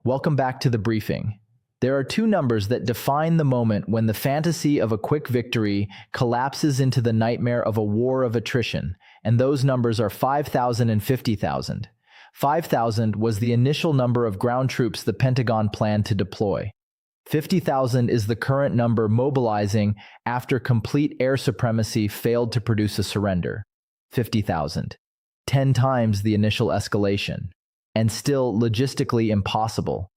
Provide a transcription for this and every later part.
Welcome back to the briefing. There are two numbers that define the moment when the fantasy of a quick victory collapses into the nightmare of a war of attrition, and those numbers are 5,000 and 50,000. 5,000 was the initial number of ground troops the Pentagon planned to deploy. 50,000 is the current number mobilizing after complete air supremacy failed to produce a surrender. 50,000. 10 times the initial escalation. And still logistically impossible.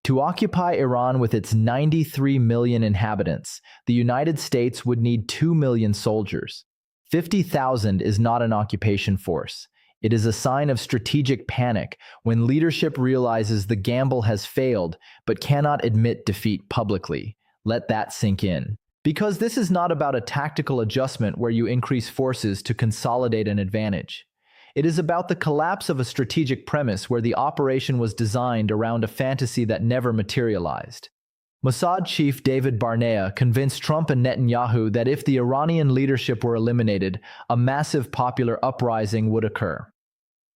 To occupy Iran with its 93 million inhabitants, the United States would need 2 million soldiers. 50,000 is not an occupation force. It is a sign of strategic panic when leadership realizes the gamble has failed but cannot admit defeat publicly. Let that sink in. Because this is not about a tactical adjustment where you increase forces to consolidate an advantage. It is about the collapse of a strategic premise where the operation was designed around a fantasy that never materialized. Mossad chief David Barnea convinced Trump and Netanyahu that if the Iranian leadership were eliminated, a massive popular uprising would occur.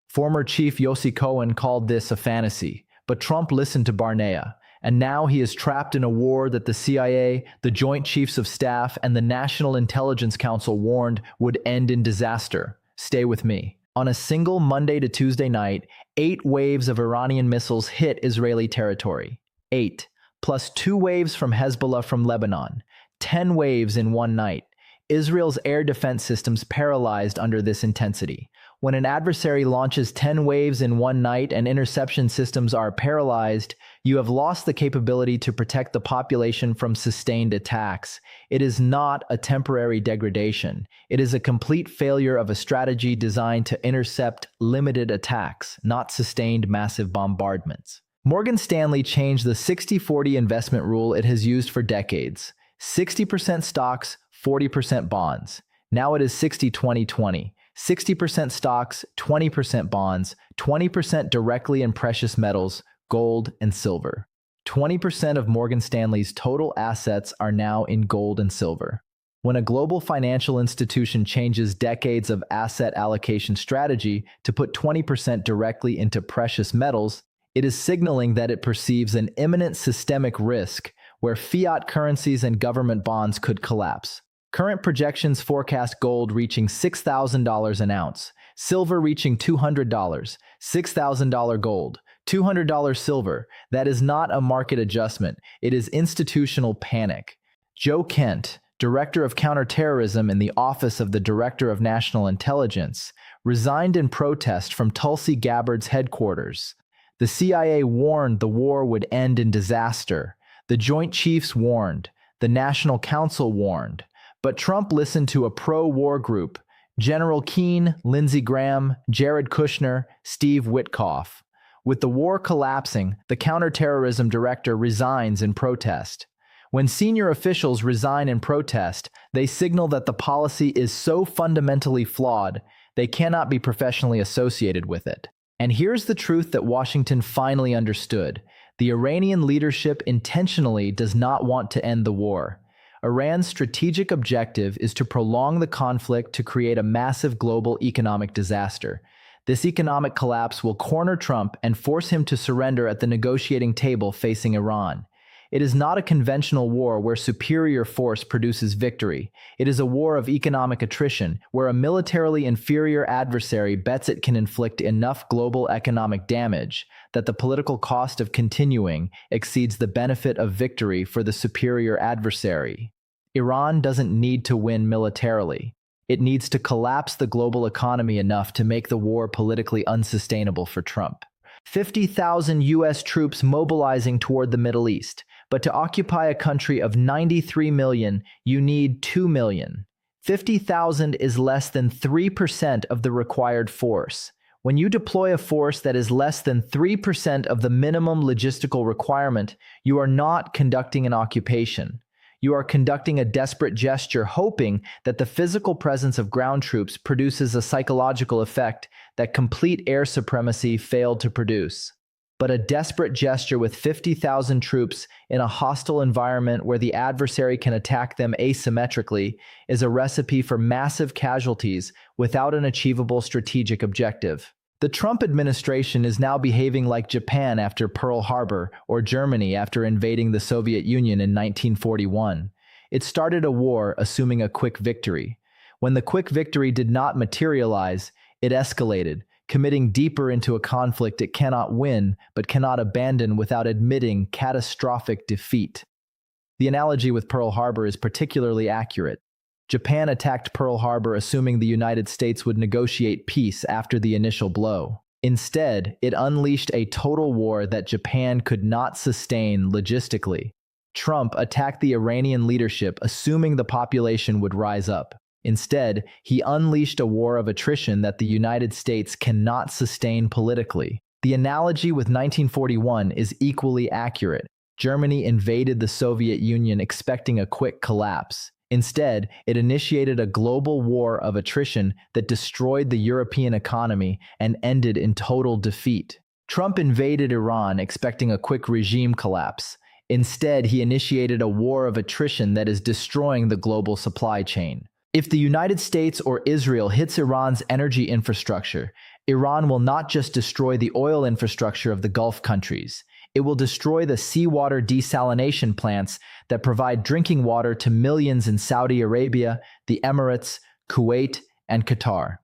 Former chief Yossi Cohen called this a fantasy, but Trump listened to Barnea, and now he is trapped in a war that the CIA, the Joint Chiefs of Staff, and the National Intelligence Council warned would end in disaster. Stay with me. On a single Monday to Tuesday night, 8 waves of Iranian missiles hit Israeli territory. 8, plus 2 waves from Hezbollah from Lebanon. 10 waves in one night. Israel's air defense systems paralyzed under this intensity. When an adversary launches 10 waves in one night and interception systems are paralyzed, you have lost the capability to protect the population from sustained attacks. It is not a temporary degradation. It is a complete failure of a strategy designed to intercept limited attacks, not sustained massive bombardments. Morgan Stanley changed the 60-40 investment rule it has used for decades. 60% stocks, 40% bonds. Now it is 60-20-20. 60% stocks, 20% bonds, 20% directly in precious metals, gold and silver. 20% of Morgan Stanley's total assets are now in gold and silver. When a global financial institution changes decades of asset allocation strategy to put 20% directly into precious metals, it is signaling that it perceives an imminent systemic risk where fiat currencies and government bonds could collapse. Current projections forecast gold reaching $6,000 an ounce, silver reaching $200, $6,000 gold, $200 silver. That is not a market adjustment, it is institutional panic. Joe Kent, Director of Counterterrorism in the Office of the Director of National Intelligence, resigned in protest from Tulsi Gabbard's headquarters. The CIA warned the war would end in disaster. The Joint Chiefs warned. The National Council warned. But Trump listened to a pro-war group, General Keane, Lindsey Graham, Jared Kushner, Steve Witkoff. With the war collapsing, the counterterrorism director resigns in protest. When senior officials resign in protest, they signal that the policy is so fundamentally flawed, they cannot be professionally associated with it. And here's the truth that Washington finally understood. The Iranian leadership intentionally does not want to end the war. Iran's strategic objective is to prolong the conflict to create a massive global economic disaster. This economic collapse will corner Trump and force him to surrender at the negotiating table facing Iran. It is not a conventional war where superior force produces victory. It is a war of economic attrition, where a militarily inferior adversary bets it can inflict enough global economic damage that the political cost of continuing exceeds the benefit of victory for the superior adversary. Iran doesn't need to win militarily. It needs to collapse the global economy enough to make the war politically unsustainable for Trump. 50,000 U.S. troops mobilizing toward the Middle East. But to occupy a country of 93 million, you need 2 million. 50,000 is less than 3% of the required force. When you deploy a force that is less than 3% of the minimum logistical requirement, you are not conducting an occupation. You are conducting a desperate gesture, hoping that the physical presence of ground troops produces a psychological effect that complete air supremacy failed to produce. But a desperate gesture with 50,000 troops in a hostile environment where the adversary can attack them asymmetrically is a recipe for massive casualties without an achievable strategic objective. The Trump administration is now behaving like Japan after Pearl Harbor or Germany after invading the Soviet Union in 1941. It started a war assuming a quick victory. When the quick victory did not materialize, it escalated, committing deeper into a conflict it cannot win but cannot abandon without admitting catastrophic defeat. The analogy with Pearl Harbor is particularly accurate. Japan attacked Pearl Harbor assuming the United States would negotiate peace after the initial blow. Instead, it unleashed a total war that Japan could not sustain logistically. Trump attacked the Iranian leadership assuming the population would rise up. Instead, he unleashed a war of attrition that the United States cannot sustain politically. The analogy with 1941 is equally accurate. Germany invaded the Soviet Union expecting a quick collapse. Instead, it initiated a global war of attrition that destroyed the European economy and ended in total defeat. Trump invaded Iran expecting a quick regime collapse. Instead, he initiated a war of attrition that is destroying the global supply chain. If the United States or Israel hits Iran's energy infrastructure, Iran will not just destroy the oil infrastructure of the Gulf countries. It will destroy the seawater desalination plants that provide drinking water to millions in Saudi Arabia, the Emirates, Kuwait, and Qatar.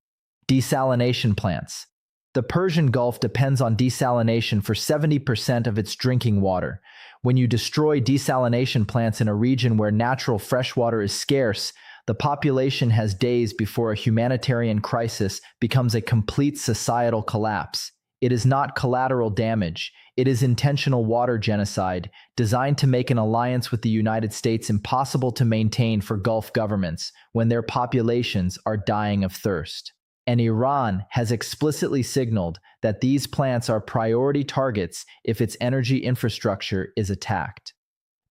Desalination plants. The Persian Gulf depends on desalination for 70% of its drinking water. When you destroy desalination plants in a region where natural freshwater is scarce, the population has days before a humanitarian crisis becomes a complete societal collapse. It is not collateral damage. It is intentional water genocide, designed to make an alliance with the United States impossible to maintain for Gulf governments when their populations are dying of thirst. And Iran has explicitly signaled that these plants are priority targets if its energy infrastructure is attacked.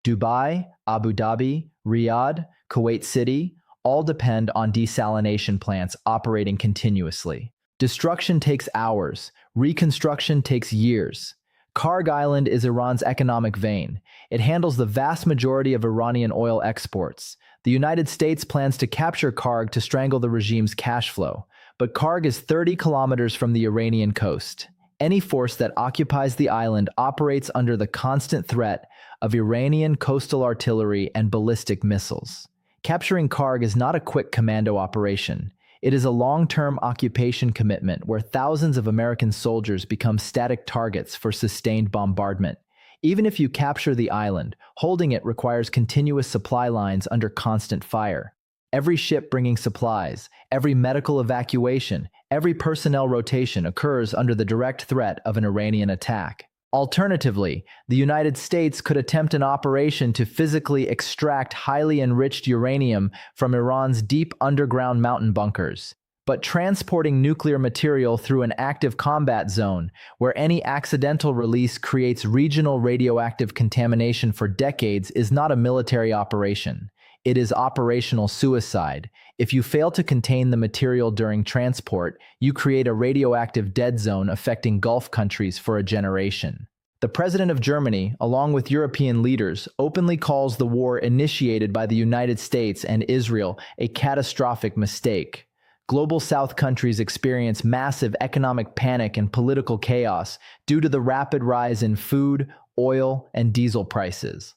Dubai, Abu Dhabi, Riyadh, Kuwait City all depend on desalination plants operating continuously. Destruction takes hours. Reconstruction takes years. Kharg Island is Iran's economic vein. It handles the vast majority of Iranian oil exports. The United States plans to capture Kharg to strangle the regime's cash flow. But Kharg is 30 kilometers from the Iranian coast. Any force that occupies the island operates under the constant threat of Iranian coastal artillery and ballistic missiles. Capturing Kharg is not a quick commando operation. It is a long-term occupation commitment where thousands of American soldiers become static targets for sustained bombardment. Even if you capture the island, holding it requires continuous supply lines under constant fire. Every ship bringing supplies, every medical evacuation, every personnel rotation occurs under the direct threat of an Iranian attack. Alternatively, the United States could attempt an operation to physically extract highly enriched uranium from Iran's deep underground mountain bunkers. But transporting nuclear material through an active combat zone, where any accidental release creates regional radioactive contamination for decades, is not a military operation. It is operational suicide. If you fail to contain the material during transport, you create a radioactive dead zone affecting Gulf countries for a generation. The president of Germany, along with European leaders, openly calls the war initiated by the United States and Israel a catastrophic mistake. Global South countries experience massive economic panic and political chaos due to the rapid rise in food, oil, and diesel prices.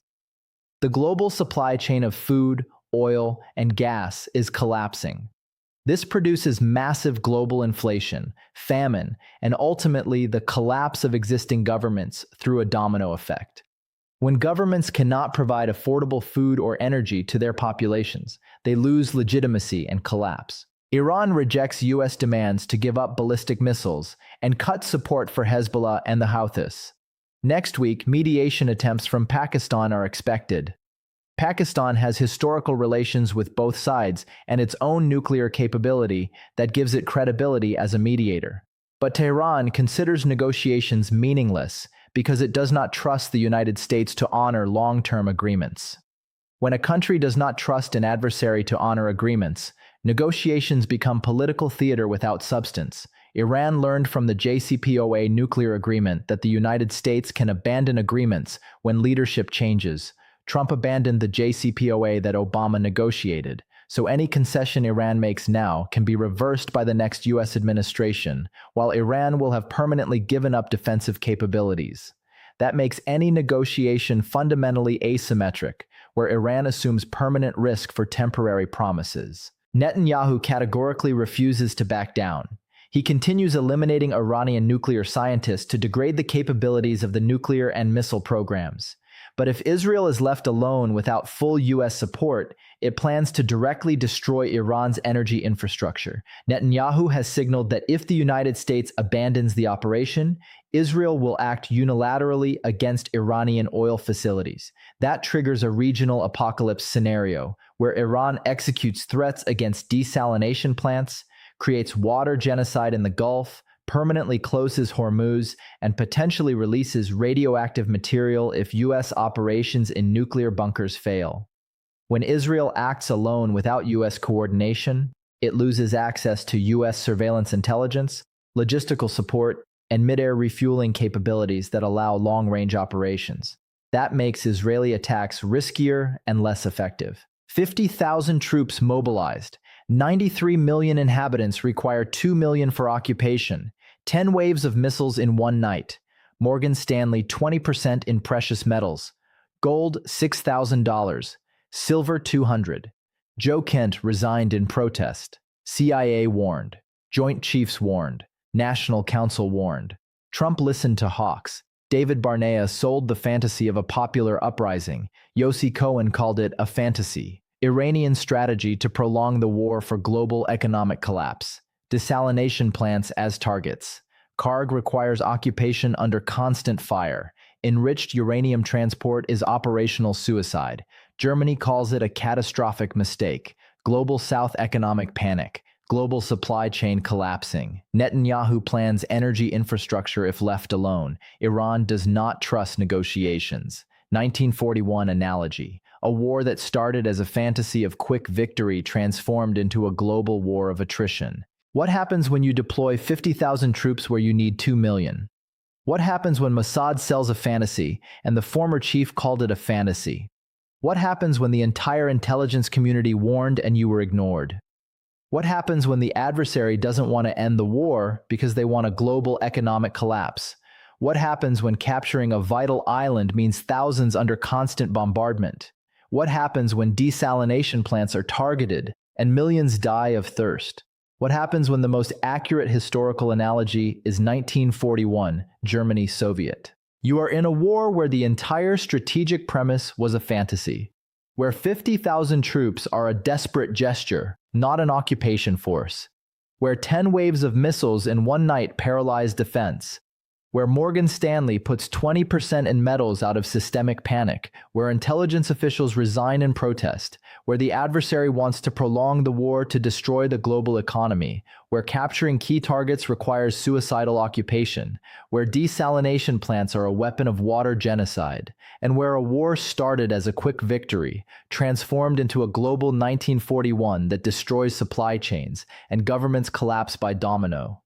The global supply chain of food, oil, and gas is collapsing. This produces massive global inflation, famine, and ultimately the collapse of existing governments through a domino effect. When governments cannot provide affordable food or energy to their populations, they lose legitimacy and collapse. Iran rejects U.S. demands to give up ballistic missiles and cuts support for Hezbollah and the Houthis. Next week, mediation attempts from Pakistan are expected. Pakistan has historical relations with both sides and its own nuclear capability that gives it credibility as a mediator. But Tehran considers negotiations meaningless because it does not trust the United States to honor long-term agreements. When a country does not trust an adversary to honor agreements, negotiations become political theater without substance. Iran learned from the JCPOA nuclear agreement that the United States can abandon agreements when leadership changes. Trump abandoned the JCPOA that Obama negotiated, so any concession Iran makes now can be reversed by the next US administration, while Iran will have permanently given up defensive capabilities. That makes any negotiation fundamentally asymmetric, where Iran assumes permanent risk for temporary promises. Netanyahu categorically refuses to back down. He continues eliminating Iranian nuclear scientists to degrade the capabilities of the nuclear and missile programs. But if Israel is left alone without full US support, it plans to directly destroy Iran's energy infrastructure. Netanyahu has signaled that if the United States abandons the operation, Israel will act unilaterally against Iranian oil facilities. That triggers a regional apocalypse scenario, where Iran executes threats against desalination plants, creates water genocide in the Gulf, permanently closes Hormuz, and potentially releases radioactive material if U.S. operations in nuclear bunkers fail. When Israel acts alone without U.S. coordination, it loses access to U.S. surveillance intelligence, logistical support, and mid-air refueling capabilities that allow long-range operations. That makes Israeli attacks riskier and less effective. 50,000 troops mobilized. 93 million inhabitants require 2 million for occupation. 10 waves of missiles in one night. Morgan Stanley 20% in precious metals. Gold $6,000. Silver $200. Joe Kent resigned in protest. CIA warned. Joint Chiefs warned. National Council warned. Trump listened to hawks. David Barnea sold the fantasy of a popular uprising. Yossi Cohen called it a fantasy. Iranian strategy to prolong the war for global economic collapse. Desalination plants as targets. Kharg requires occupation under constant fire. Enriched uranium transport is operational suicide. Germany calls it a catastrophic mistake. Global South economic panic. Global supply chain collapsing. Netanyahu plans energy infrastructure if left alone. Iran does not trust negotiations. 1941 analogy. A war that started as a fantasy of quick victory transformed into a global war of attrition. What happens when you deploy 50,000 troops where you need 2 million? What happens when Mossad sells a fantasy and the former chief called it a fantasy? What happens when the entire intelligence community warned and you were ignored? What happens when the adversary doesn't want to end the war because they want a global economic collapse? What happens when capturing a vital island means thousands under constant bombardment? What happens when desalination plants are targeted and millions die of thirst? What happens when the most accurate historical analogy is 1941, Germany, Soviet? You are in a war where the entire strategic premise was a fantasy, where 50,000 troops are a desperate gesture, not an occupation force, where 10 waves of missiles in one night paralyze defense, where Morgan Stanley puts 20% in metals out of systemic panic, where intelligence officials resign in protest, where the adversary wants to prolong the war to destroy the global economy, where capturing key targets requires suicidal occupation, where desalination plants are a weapon of water genocide, and where a war started as a quick victory, transformed into a global 1941 that destroys supply chains, and governments collapse by domino.